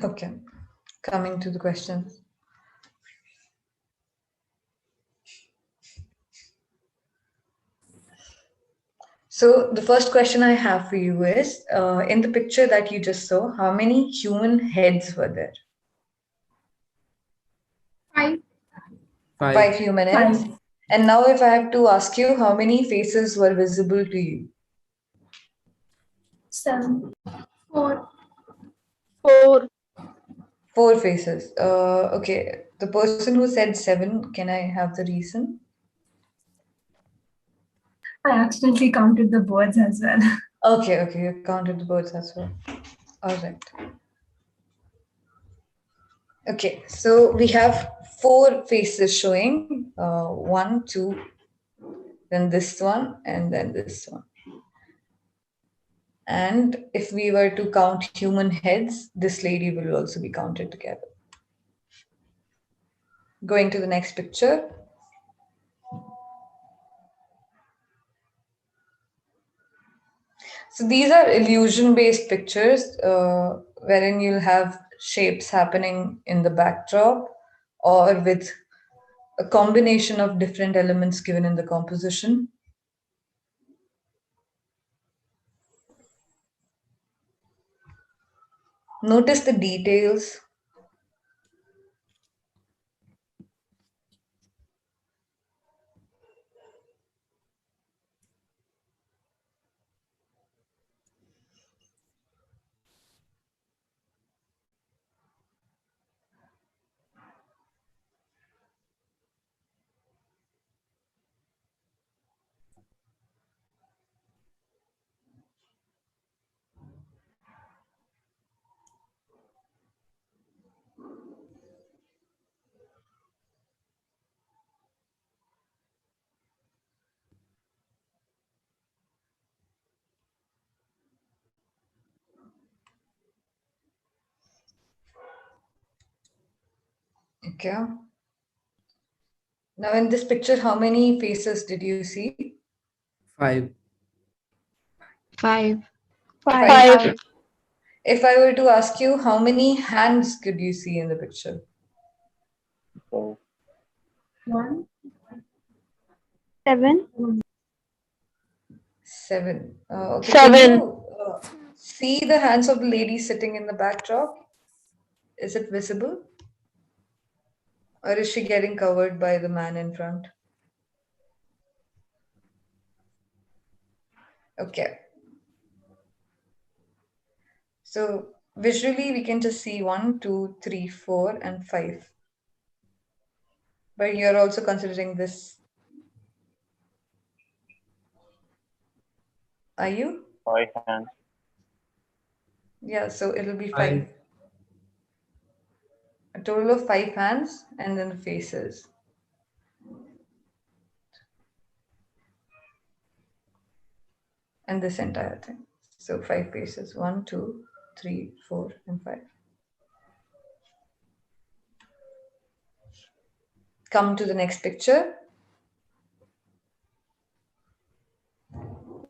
Okay, coming to the questions. So the first question I have for you is, in the picture that you just saw, how many human heads were there? 5. 5 human heads. And now if I have to ask you, how many faces were visible to you? 7. 4. 4. 4 faces. Okay, the person who said 7, can I have the reason? I accidentally counted the birds as well. Okay, you counted the birds as well. All right. Okay, so we have 4 faces showing. 1, 2, then this one, and then this one. And if we were to count human heads, this lady will also be counted together. Going to the next picture. So these are illusion-based pictures, wherein you'll have shapes happening in the backdrop or with a combination of different elements given in the composition. Notice the details. Okay. Now in this picture, how many faces did you see? 5. 5. 5. If I were to ask you, how many hands could you see in the picture? 1. 7. 7. Okay. 7. Can you see the hands of the lady sitting in the backdrop? Is it visible? Or is she getting covered by the man in front? Okay. So visually, we can just see 1, 2, 3, 4, and 5. But you're also considering this. Are you? 5 hands. Yeah, so it'll be 5. 5. A total of 5 hands and then the faces. And this entire thing. So 5 faces. 1, 2, 3, 4, and 5. Come to the next picture.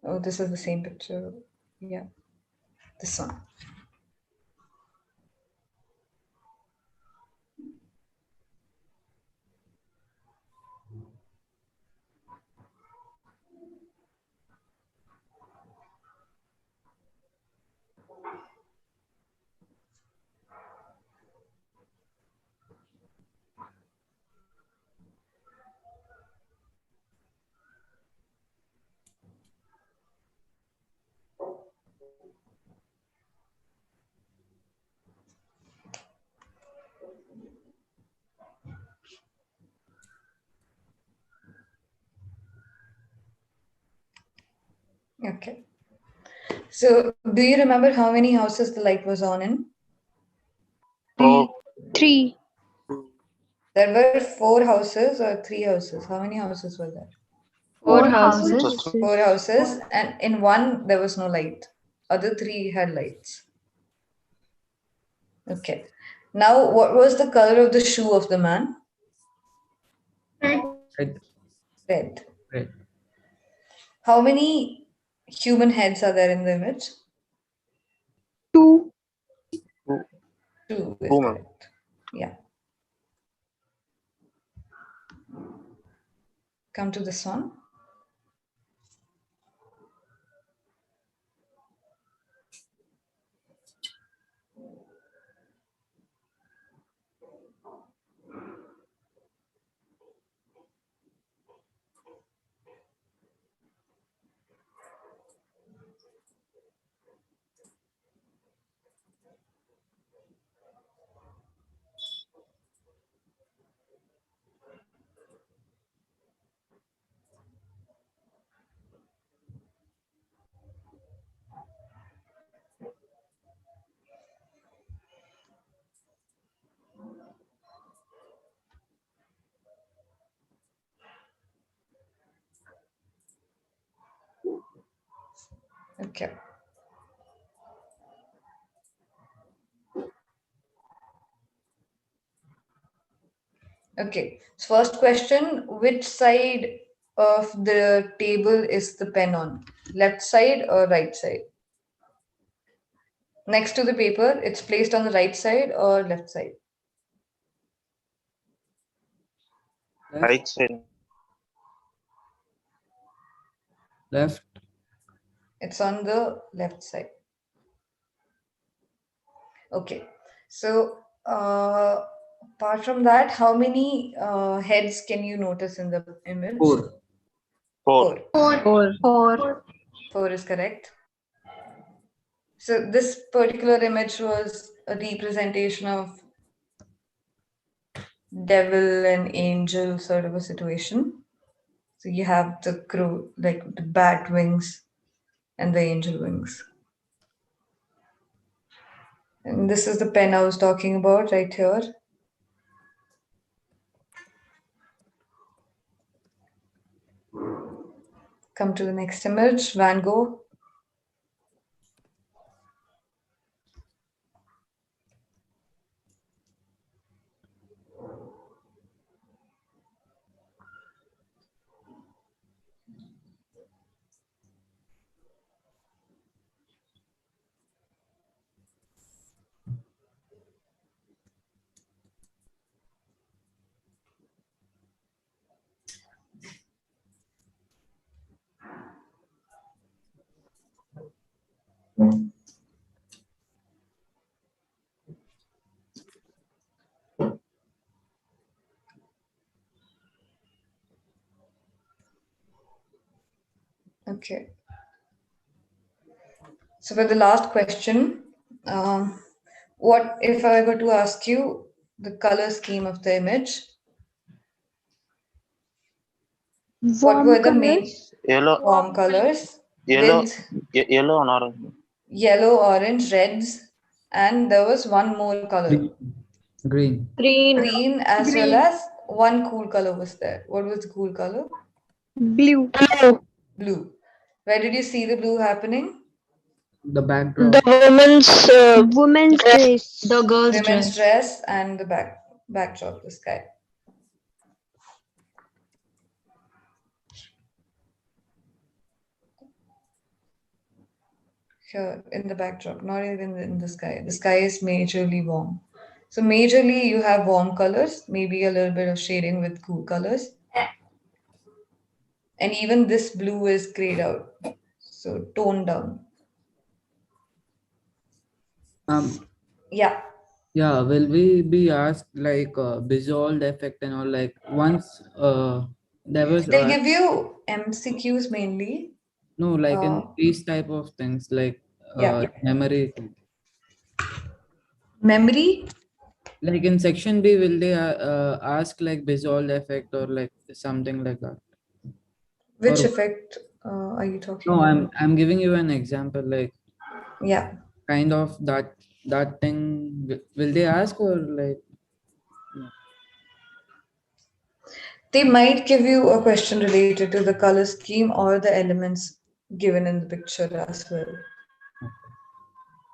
Oh, this is the same picture. Yeah, this one. Okay. So do you remember how many houses the light was on in? 3. There were 4 houses or 3 houses. How many houses were there? 4 houses. 4 houses, and in one there was no light. Other 3 had lights. Okay. Now, what was the color of the shoe of the man? Red. Red. Red. How many human heads are there in the image? 2. 2. is ma'am. correct. Yeah. Come to this one. Okay. Okay. So first question, which side of the table is the pen on? Left side or right side? Next to the paper, it's placed on the right side or left side? Right side. Left. It's on the left side. Okay. So, apart from that, how many heads can you notice in the image? 4. Four. Four is correct. So this particular image was a representation of devil and angel sort of a situation. So you have the crow, like the bat wings and the angel wings. And this is the pen I was talking about right here. Come to the next image, Van Gogh. Okay. So for the last question, what if I were to ask you the color scheme of the image? What were the main Yellow. warm colors Yellow. with Yellow and orange. yellow, orange, reds, and there was one more color, Green. green, as well as one cool color was there. What was the cool color? Blue. Blue. Where did you see the blue happening? The backdrop. Woman's dress. The girl's Women's dress. dress and the backdrop, the sky. Here in the backdrop, not even in the sky. The sky is majorly warm. So majorly you have warm colors, maybe a little bit of shading with cool colors. And even this blue is grayed out. So toned down. Yeah. Yeah, will we be asked like visual effect and all, like once there was They'll give you MCQs mainly. no, like in these type of things, like Yeah. memory thing. Memory? Like in section B, will they ask like visual effect or like something like that? Which Or- effect are you talking No, about? I'm giving you an example, like Yeah. kind of that thing. Will they ask or like? No. They might give you a question related to the color scheme or the elements given in the picture as well.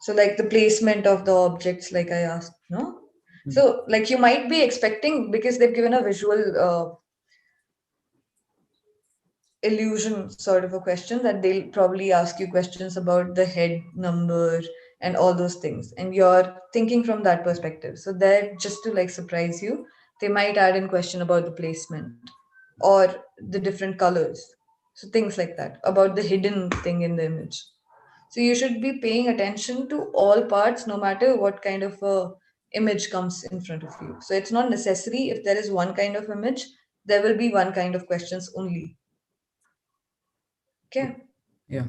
So like the placement of the objects, like I asked, no? So like you might be expecting, because they've given a visual illusion sort of a question, that they'll probably ask you questions about the head number and all those things, and you're thinking from that perspective. So there, just to like surprise you, they might add in question about the placement or the different colors. So things like that, about the hidden thing in the image. So you should be paying attention to all parts, no matter what kind of a image comes in front of you. So it's not necessary if there is one kind of image, there will be one kind of questions only. Okay. Yeah.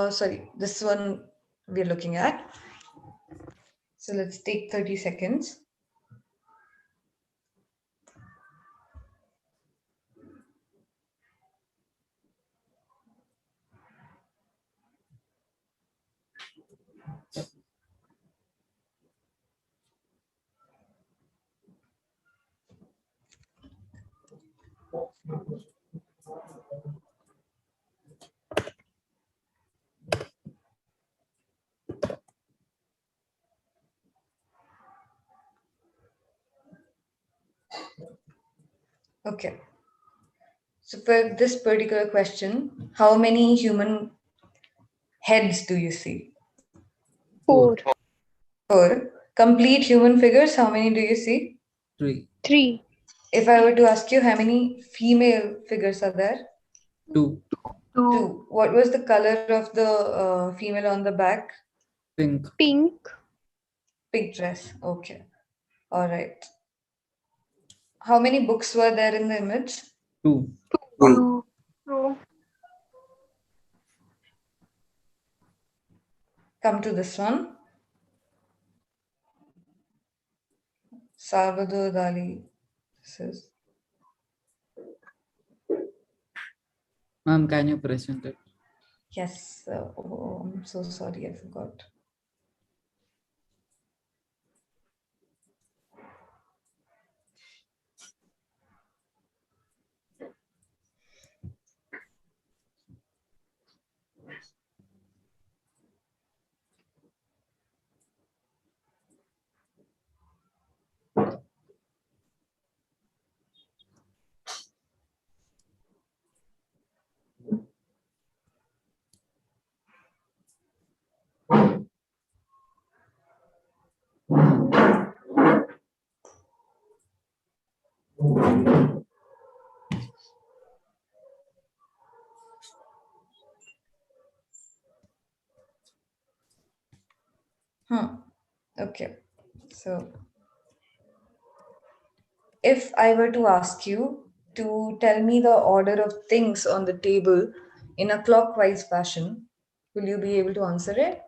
Sorry, this one we're looking at. So let's take 30 seconds. Okay. So for this particular question, how many human heads do you see? 4, 4. Complete human figures, how many do you see? 3, 3, If I were to ask you, how many female figures are there? 2, 2. What was the color of the female on the back? pink, pink, Pink dress. Okay. All right. How many books were there in the image? 2, 2, Come to this one. Salvador Dali. This is. ma'am, can you present it? Yes. Oh, I'm so sorry, I forgot. Okay. So if I were to ask you to tell me the order of things on the table in a clockwise fashion, will you be able to answer it?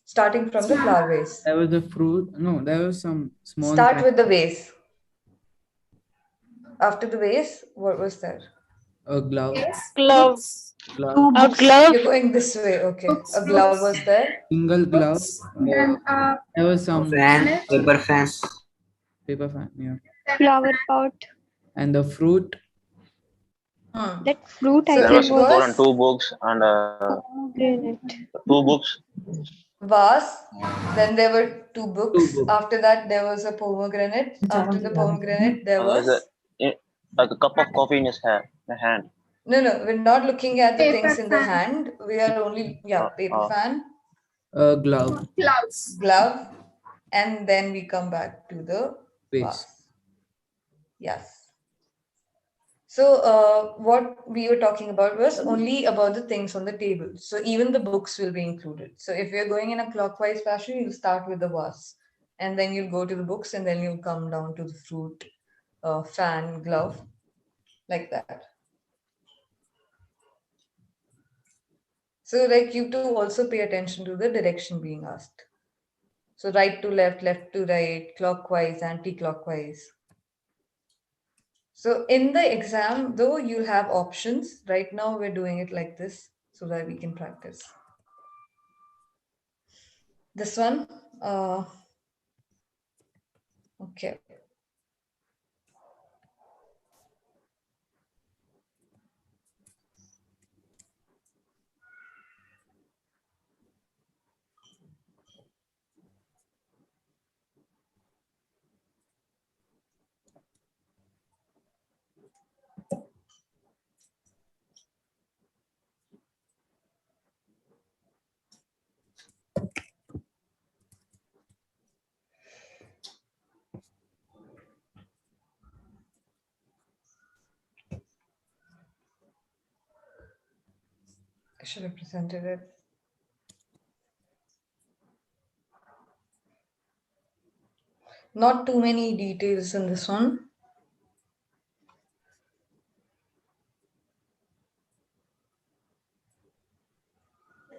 Starting from the flower vase. There was a fruit. No, there was some small. Start with the vase. After the vase, what was there? A glove. glove, Glove. a glove, You're going this way. Okay. A glove was there. Single glove. There was some Fan, paper fan. paper fan. Yeah. flower pot. And the fruit. That fruit I So There think was it was more than was 2 books and pomegranate. 2 books. vase. Then there were 2 books. 2 books. After that, there was a pomegranate. After the pomegranate, there There's was. like a cup of coffee in his hand. No, we're not looking at the things in the hand. We are only, paper fan, A glove. glove, and then we come back to the Vase. vase. Yes. So what we were talking about was only about the things on the table. So even the books will be included. So if you're going in a clockwise fashion, you'll start with the vase, and then you'll go to the books, and then you'll come down to the fruit, fan, glove, like that. So like you to also pay attention to the direction being asked. So right to left, left to right, clockwise, anti-clockwise. So in the exam, though, you'll have options. Right now, we're doing it like this so that we can practice. This one, okay. should have presented it. Not too many details in this one.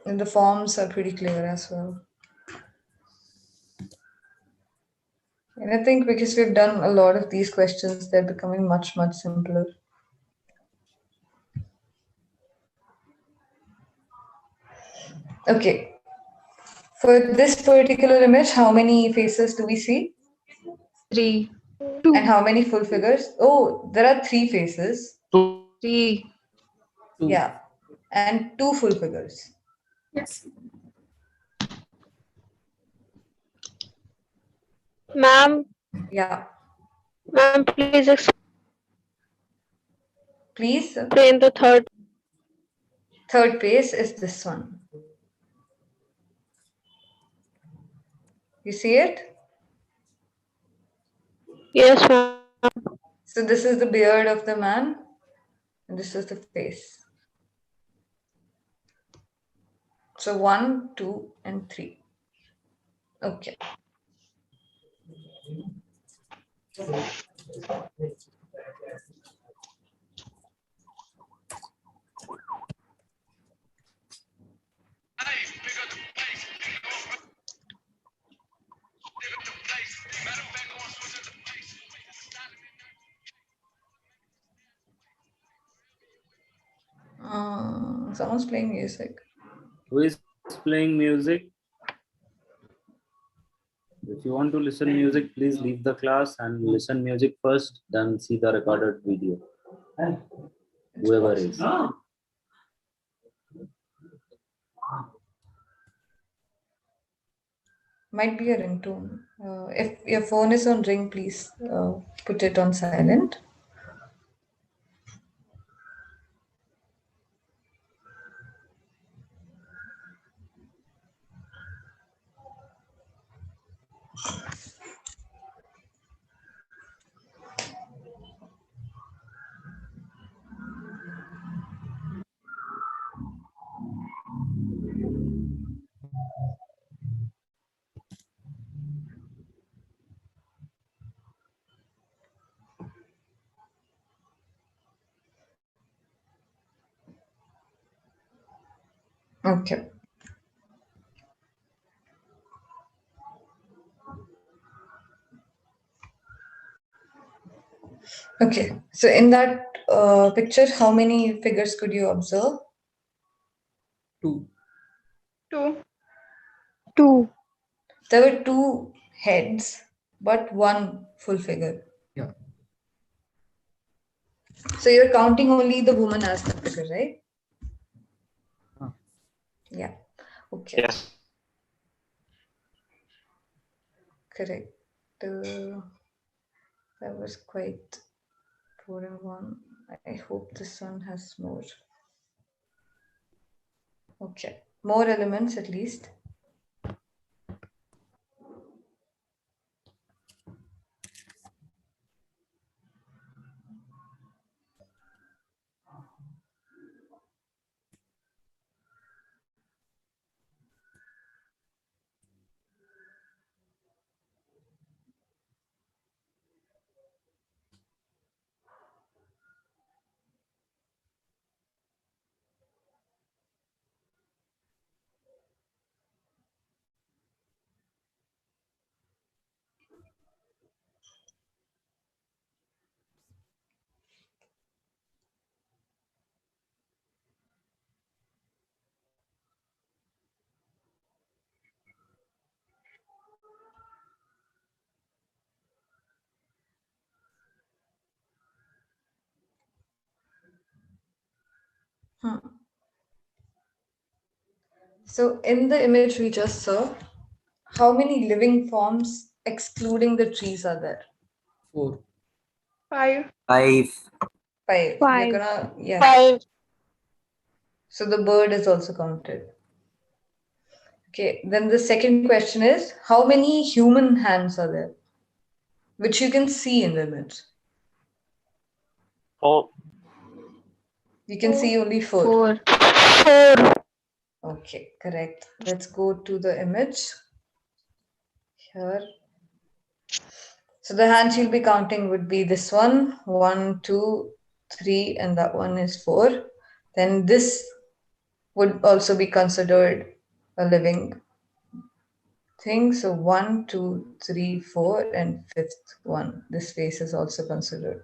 And the forms are pretty clear as well. And I think because we've done a lot of these questions, they're becoming much, much simpler. Okay. For this particular image, how many faces do we see? 3. And how many full figures? Oh, there are 3 faces. 3. Two. Yeah. And 2 full figures. Ma'am, Yeah. ma'am, please Please. explain the third. Third face is this one. You see it? Yes, ma'am. So this is the beard of the man, and this is the face. So 1, 2, and 3. Okay. Someone's playing music. Who is playing music? If you want to listen music, please leave the class and listen music first, then see the recorded video. Whoever is. Might be a ringtone. If your phone is on ring, please put it on silent. Okay. Okay. So in that picture, how many figures could you observe? 2. 2. There were 2 heads, but 1 full figure. Yeah. So you're counting only the woman as the figure, right? Yeah. Okay. Yes. Correct. That was quite boring one. I hope this one has more. Okay. More elements at least. So in the image we just saw, how many living forms excluding the trees are there? 4. 5. 5. 5. 5. You're gonna, yes. 5. So the bird is also counted. Okay, then the second question is, how many human hands are there? Which you can see in the image. 4. You can see only 4. 4. 4. Okay, correct. Let's go to the image here. So the hand she'll be counting would be this one, 1, 2, 3, and that one is 4. Then this would also be considered a living thing. So 1, 2, 3, 4, and fifth one. This face is also considered.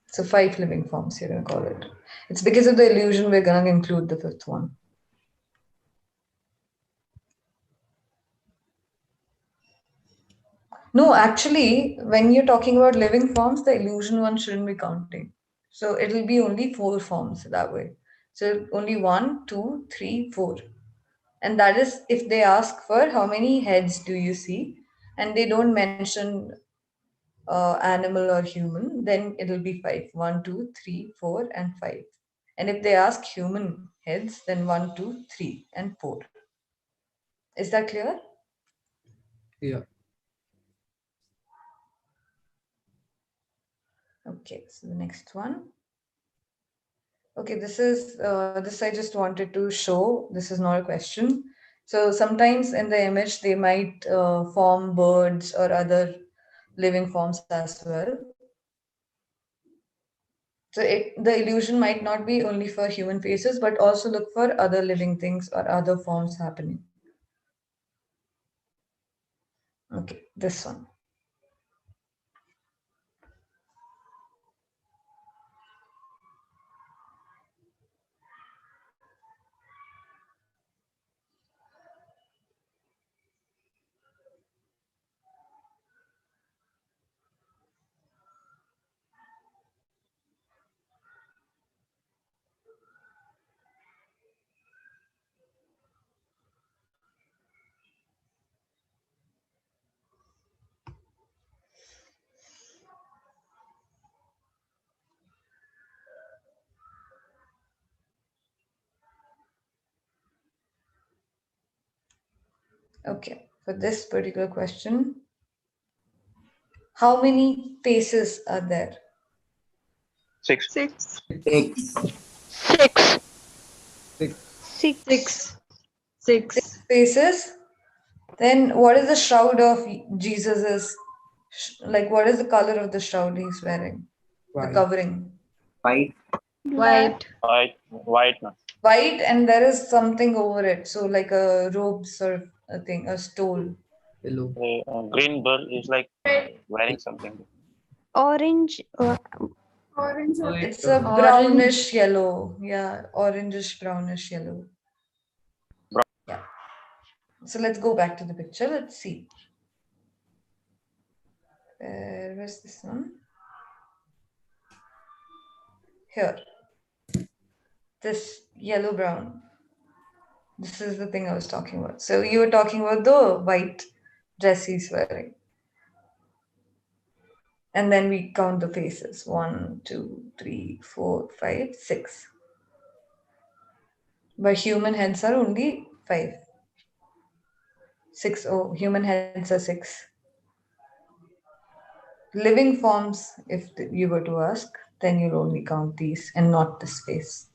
So 5 living forms, you're going to call it. It's because of the illusion we're going to include the fifth one. No, actually, when you're talking about living forms, the illusion one shouldn't be counting. So it'll be only 4 forms that way. So only 1, 2, 3, 4. And that is if they ask for how many heads do you see, and they don't mention animal or human, then it'll be 5. 1, 2, 3, 4, and 5. And if they ask human heads, then 1, 2, 3, and 4. Is that clear? Yeah. Okay, so the next one. Okay, this I just wanted to show. This is not a question. So sometimes in the image they might form birds or other living forms as well. So the illusion might not be only for human faces, but also look for other living things or other forms happening. Okay, this one. Okay, for this particular question, how many faces are there? 6. 6. 6. 6. 6. 6. Faces? Then what is the shroud of Jesus's? Like, what is the color of the shroud he's wearing? The White. covering. White. White. White. No. White, and there is something over it. So, like a robe sort of a thing, a stole. Yellow. The green bird is like wearing something. Orange. It's a brownish yellow. Yeah, orangish, brownish yellow. Yeah. So let's go back to the picture. Let's see. Where's this one? Here. This yellow brown. This is the thing I was talking about. So you were talking about the white dress he's wearing. And then we count the faces. 1, 2, 3, 4, 5, 6. But human heads are only 5. 6. Oh, human heads are 6. Living forms, if you were to ask, then you'll only count these and not this face.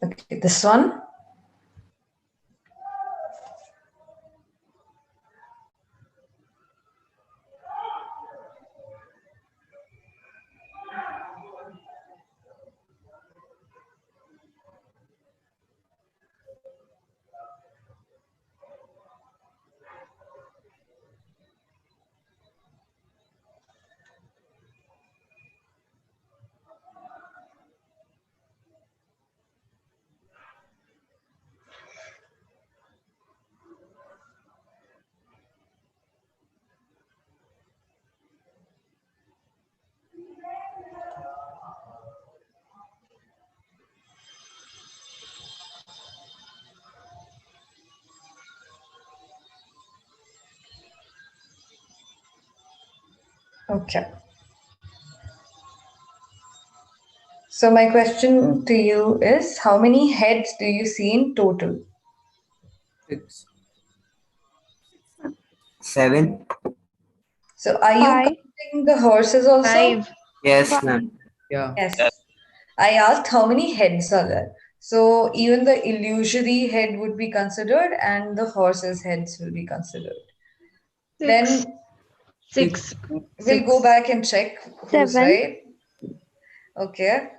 Okay, this one. Okay. So my question to you is, how many heads do you see in total? 6. 7. So are you 5. counting the horses also? 5. Yes, ma'am. Yeah. Yes. I asked how many heads are there. So even the illusory head would be considered and the horse's heads will be considered. Then Six. we'll go back and check who's 7. right. Okay.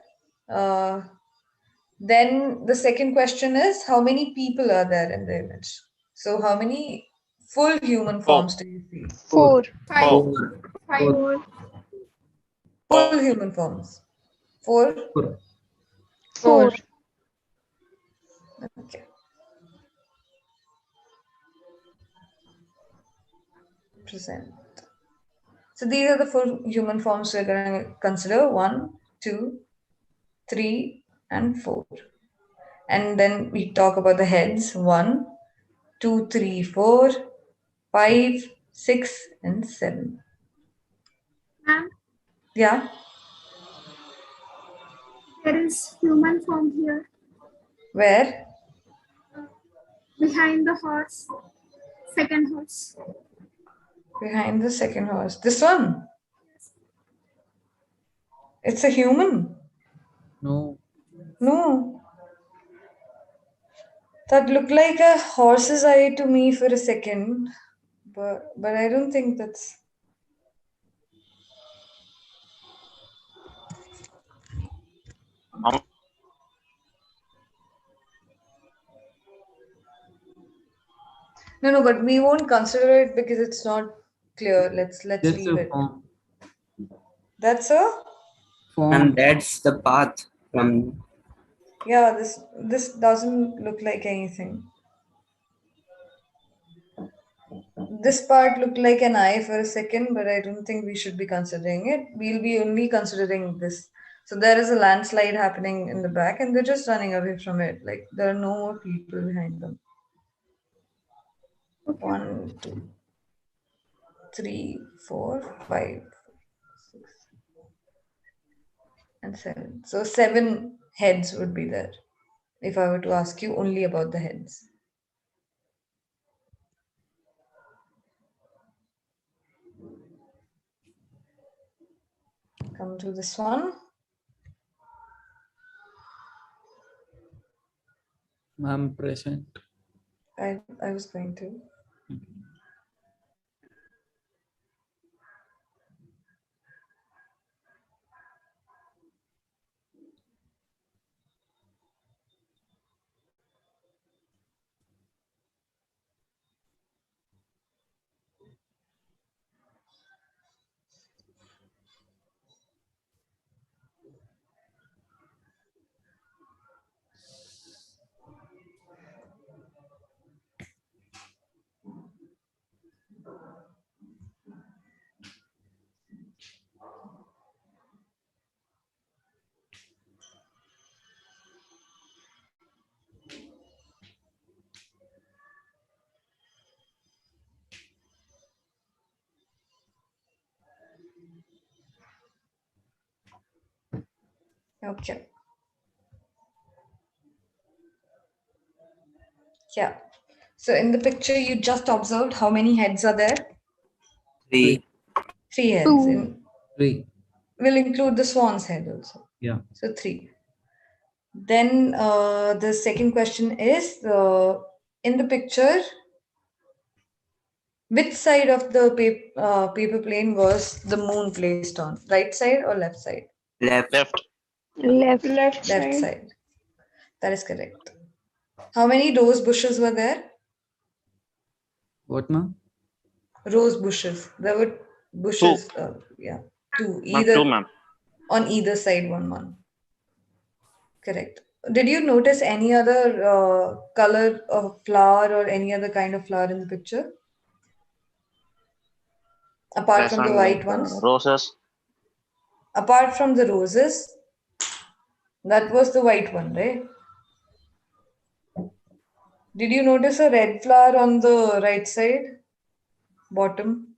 Then the second question is how many people are there in the image? So how many full human forms do you see? 4. 4. 4. Full human forms. 4? 4. Okay. Present. So these are the full human forms we're going to consider 1, 2, 3, and 4. And then we talk about the heads 1, 2, 3, 4, 5, 6, and 7. Ma'am, Yeah. there is human form here Where? behind the horse. Second horse. Behind the second horse. This one. It's a human. No. No. That looked like a horse's eye to me for a second. But I don't think that's. No, but we won't consider it because it's not clear. Let's That's leave a it. form. That's a. Form. And that's the path from Yeah, this doesn't look like anything. This part looked like an eye for a second, but I don't think we should be considering it. We'll be only considering this. So there is a landslide happening in the back, and they're just running away from it. Like there are no more people behind them. 1, 2, 3, 4, 5, 6, and 7. So 7 heads would be there. If I were to ask you only about the heads. Come to this one. I'm present. I was going to. Okay. Yeah. So in the picture you just observed how many heads are there? 3. 3 heads. 2. 3. We'll include the swan's head also. Yeah. So 3. Then the second question is in the picture, which side of the paper plane was the moon placed on? Right side or left side? Left. Left. Left side. That is correct. How many rose bushes were there? What, ma'am? Rose bushes. There were bushes. 2. Ma'am, 2, ma'am. On either side, one. Correct. Did you notice any other color of flower or any other kind of flower in the picture? Apart There's from the some white like ones? roses. Apart from the roses, that was the white one, right? Did you notice a red flower on the right side? Bottom?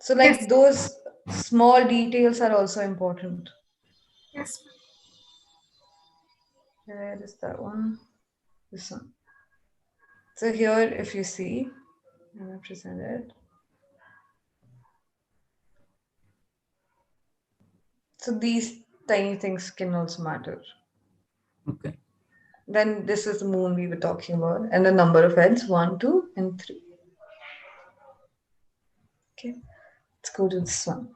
So like those small details are also important. Yes. Where is that one? This one. So here, if you see, I'm going to present it. So these tiny things can also matter. Okay. Then this is the moon we were talking about, and the number of heads 1, 2, and 3. Okay, let's go to this one.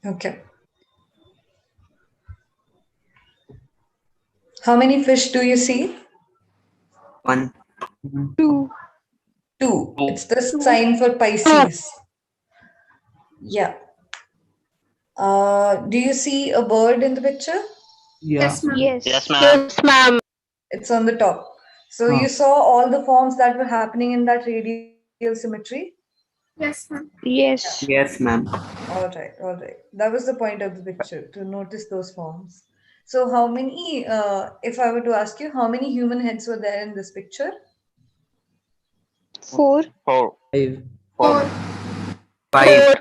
Okay. How many fish do you see? 1. 2. 2. It's the sign for Pisces. Yeah. Do you see a bird in the picture? Yeah. Yes, ma'am. Yes. Yes, ma'am. It's on the top. So you saw all the forms that were happening in that radial symmetry? Yes, ma'am. Yes. Yes, ma'am. All right, all right. That was the point of the picture, to notice those forms. So how many, if I were to ask you, how many human heads were there in this picture? 4. 4. 5. 4. 5.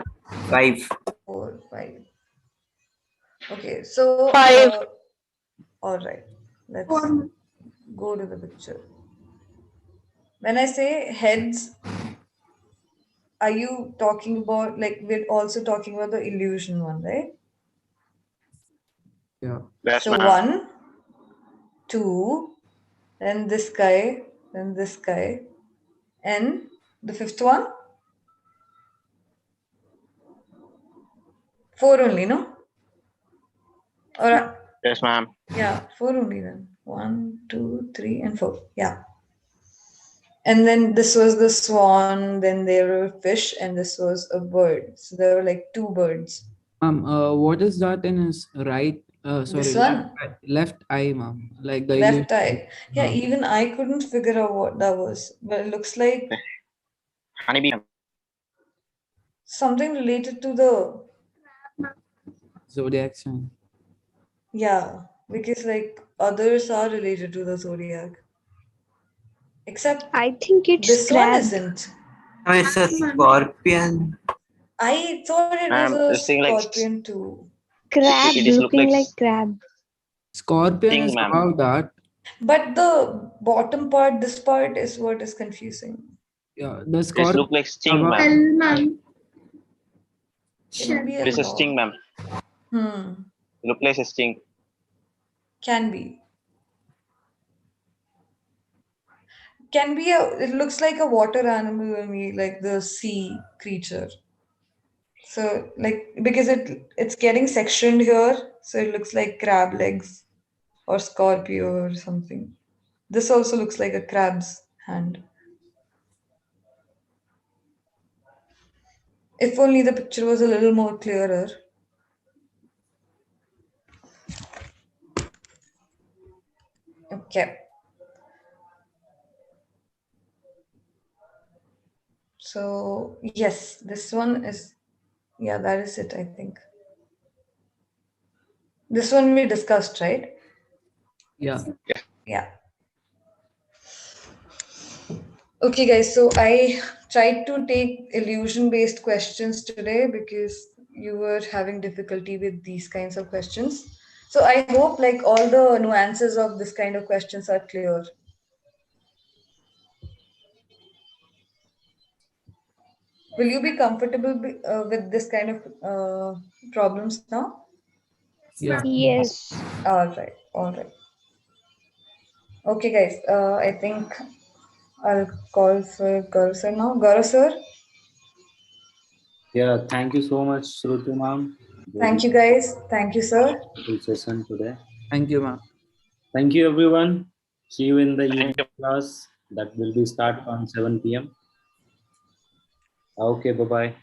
5. 4, 5. Okay, so, all right. Let's Four. go to the picture. When I say heads, are you talking about, like, we're also talking about the illusion one, right? Yeah. Yes, So ma'am. 1, 2, then this guy, and the fifth one? 4 only, no? Or Yes, ma'am. yeah, 4 only then. 1, 2, 3, and 4. Yeah. And then this was the swan, then there were fish, and this was a bird. So there were like 2 birds. What is that in his right? Sorry, This left, one? left eye, ma'am. Like the Left illusion. eye. Yeah, even I couldn't figure out what that was. But it looks like Honeybee, ma'am. something related to the, Zodiac sign. yeah, because like others are related to the zodiac. Except I think it's this one crab. isn't. No, it's a scorpion. I thought it was Ma'am, a this thing like scorpion too. Crab it is look looking like like crab. Scorpion sting, is ma'am. above that. But the bottom part, this part is what is confusing. Yeah, the This scorpion look like sting, above. ma'am. Well, ma'am. Can be a This is log. sting, ma'am. Hmm. Look like a sting. Can be. Can be a. It looks like a water animal to me, like the sea creature. So like because it's getting sectioned here, so it looks like crab legs or scorpio or something. This also looks like a crab's hand. If only the picture was a little more clearer. Okay. So yes, this one is, yeah, that is it, I think. This one we discussed, right? Yeah. Yeah. Okay, guys, so I tried to take illusion-based questions today because you were having difficulty with these kinds of questions. So I hope like all the nuances of this kind of questions are clear. Will you be comfortable with this kind of problems now? Yeah. Yes. All right, all right. Okay, guys, I think I'll call for Gaurav sir now. Gaurav sir, Yeah, thank you so much, Shruti ma'am. thank you guys. Thank you, sir. Full session today. Thank you, ma'am. Thank you, everyone. See you in the evening class. That will be start on 7 p.m. Okay, bye-bye.